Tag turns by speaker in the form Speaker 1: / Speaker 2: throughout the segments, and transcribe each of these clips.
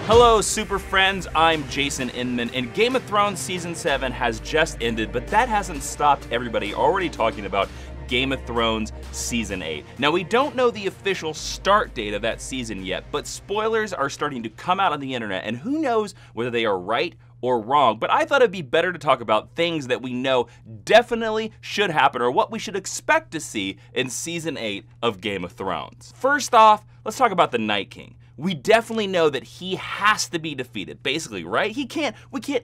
Speaker 1: Hello, super friends. I'm Jason Inman, and Game of Thrones Season 7 has just ended, but that hasn't stopped everybody already talking about Game of Thrones Season 8. Now, we don't know the official start date of that season yet, but spoilers are starting to come out on the internet, and who knows whether they are right or wrong, but I thought it'd be better to talk about things that we know definitely should happen or what we should expect to see in Season 8 of Game of Thrones. First off, let's talk about the Night King. We definitely know that he has to be defeated, basically, right? We can't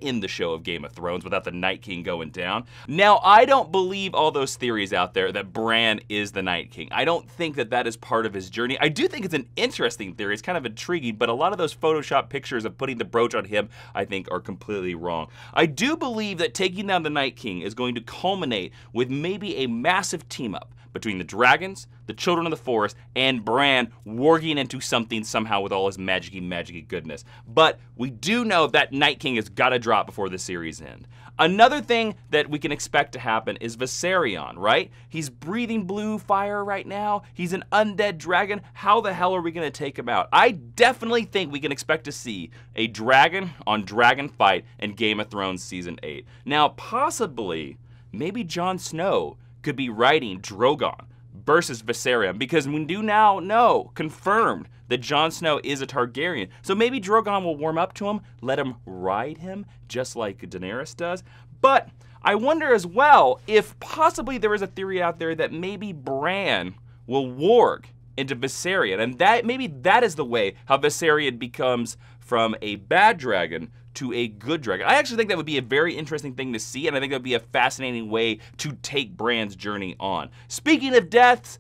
Speaker 1: end the show of Game of Thrones without the Night King going down. Now, I don't believe all those theories out there that Bran is the Night King. I don't think that that is part of his journey. I do think it's an interesting theory. It's kind of intriguing, but a lot of those Photoshop pictures of putting the brooch on him, I think, are completely wrong. I do believe that taking down the Night King is going to culminate with maybe a massive team-up between the dragons, the children of the forest, and Bran warging into something somehow with all his magic-y goodness. But we do know that Night King has got to drop before the series ends. Another thing that we can expect to happen is Viserion, right? He's breathing blue fire right now. He's an undead dragon. How the hell are we going to take him out? I definitely think we can expect to see a dragon-on-dragon fight in Game of Thrones Season 8. Now, possibly, maybe Jon Snow could be riding Drogon versus Viserion, because we do now know, confirmed, that Jon Snow is a Targaryen. So maybe Drogon will warm up to him, let him ride him, just like Daenerys does. But I wonder as well if possibly there is a theory out there that maybe Bran will warg into Viserion, and that maybe that is the way how Viserion becomes from a bad dragon to a good dragon. I actually think that would be a very interesting thing to see, and I think that would be a fascinating way to take Bran's journey on. Speaking of deaths,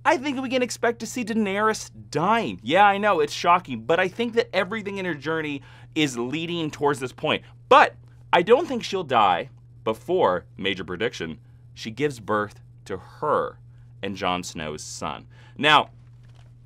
Speaker 1: I think we can expect to see Daenerys dying. Yeah, I know, it's shocking, but I think that everything in her journey is leading towards this point. But I don't think she'll die before, major prediction, she gives birth to her and Jon Snow's son. Now,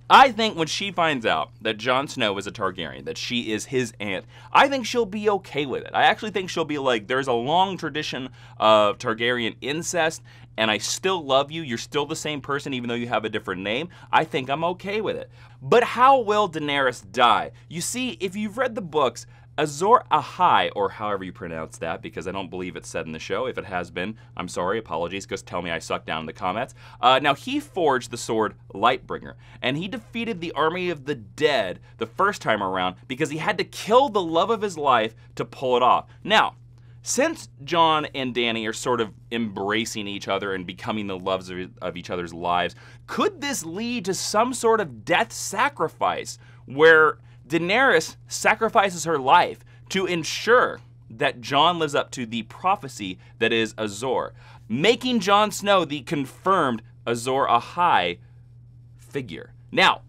Speaker 1: I think when she finds out that Jon Snow is a Targaryen, that she is his aunt, I think she'll be okay with it. I actually think she'll be like, there's a long tradition of Targaryen incest, and I still love you. You're still the same person even though you have a different name. I think I'm okay with it. But how will Daenerys die? You see, if you've read the books, Azor Ahai, or however you pronounce that, because I don't believe it's said in the show. If it has been, I'm sorry, apologies, just tell me I suck down in the comments. Now, he forged the sword Lightbringer, and he defeated the army of the dead the first time around because he had to kill the love of his life to pull it off. Now, since Jon and Dany are sort of embracing each other and becoming the loves of each other's lives, could this lead to some sort of death sacrifice where Daenerys sacrifices her life to ensure that Jon lives up to the prophecy that is Azor, making Jon Snow the confirmed Azor Ahai figure? Now,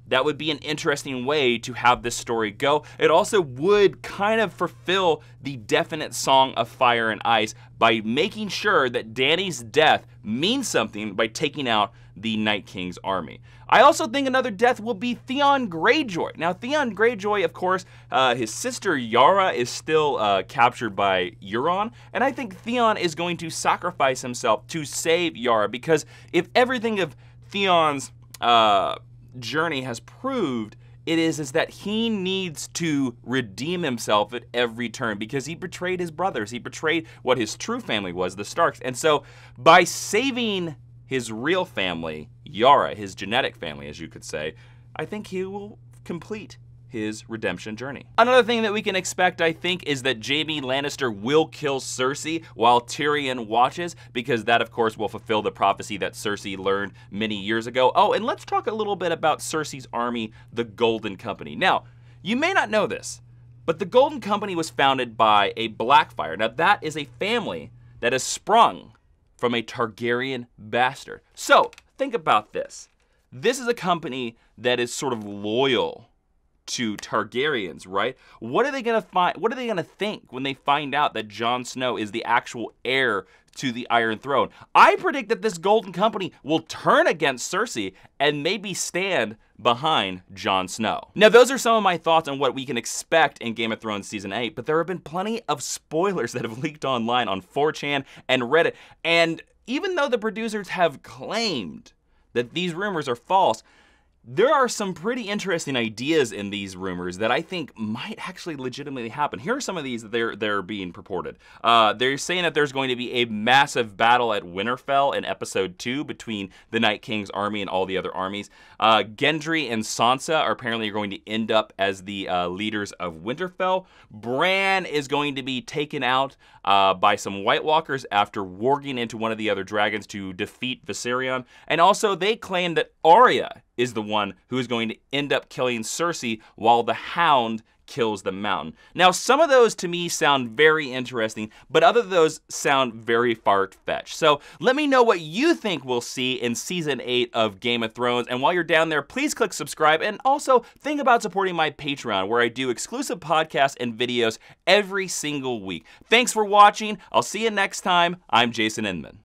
Speaker 1: that would be an interesting way to have this story go. It also would kind of fulfill the definite Song of Fire and Ice by making sure that Dany's death means something by taking out the Night King's army. I also think another death will be Theon Greyjoy. Now, Theon Greyjoy, of course, his sister Yara is still captured by Euron, and I think Theon is going to sacrifice himself to save Yara, because if everything of Theon's journey has proved, it is that he needs to redeem himself at every turn because he betrayed his brothers. He betrayed what his true family was, the Starks. And so by saving his real family, Yara, his genetic family, as you could say, I think he will complete his redemption journey. Another thing that we can expect, I think, is that Jaime Lannister will kill Cersei while Tyrion watches, because that, of course, will fulfill the prophecy that Cersei learned many years ago. Oh, and let's talk a little bit about Cersei's army, the Golden Company. Now, you may not know this, but the Golden Company was founded by a Blackfyre. Now, that is a family that has sprung from a Targaryen bastard. So, think about this. This is a company that is sort of loyal to Targaryens, right? What are they gonna find? What are they gonna think when they find out that Jon Snow is the actual heir to the Iron Throne? I predict that this Golden Company will turn against Cersei and maybe stand behind Jon Snow. Now, those are some of my thoughts on what we can expect in Game of Thrones Season 8, but there have been plenty of spoilers that have leaked online on 4chan and Reddit, and even though the producers have claimed that these rumors are false, There are some pretty interesting ideas in these rumors that I think might actually legitimately happen. Here are some of these that they're being purported. They're saying that there's going to be a massive battle at Winterfell in episode 2 between the Night King's army and all the other armies. Gendry and Sansa are apparently going to end up as the leaders of Winterfell. Bran is going to be taken out by some White Walkers after warging into one of the other dragons to defeat Viserion. And also they claim that Arya is the one who is going to end up killing Cersei while the Hound kills the Mountain. Now, some of those to me sound very interesting, but other of those sound very far-fetched. So let me know what you think we'll see in Season 8 of Game of Thrones. And while you're down there, please click subscribe. And also think about supporting my Patreon, where I do exclusive podcasts and videos every single week. Thanks for watching. I'll see you next time. I'm Jason Inman.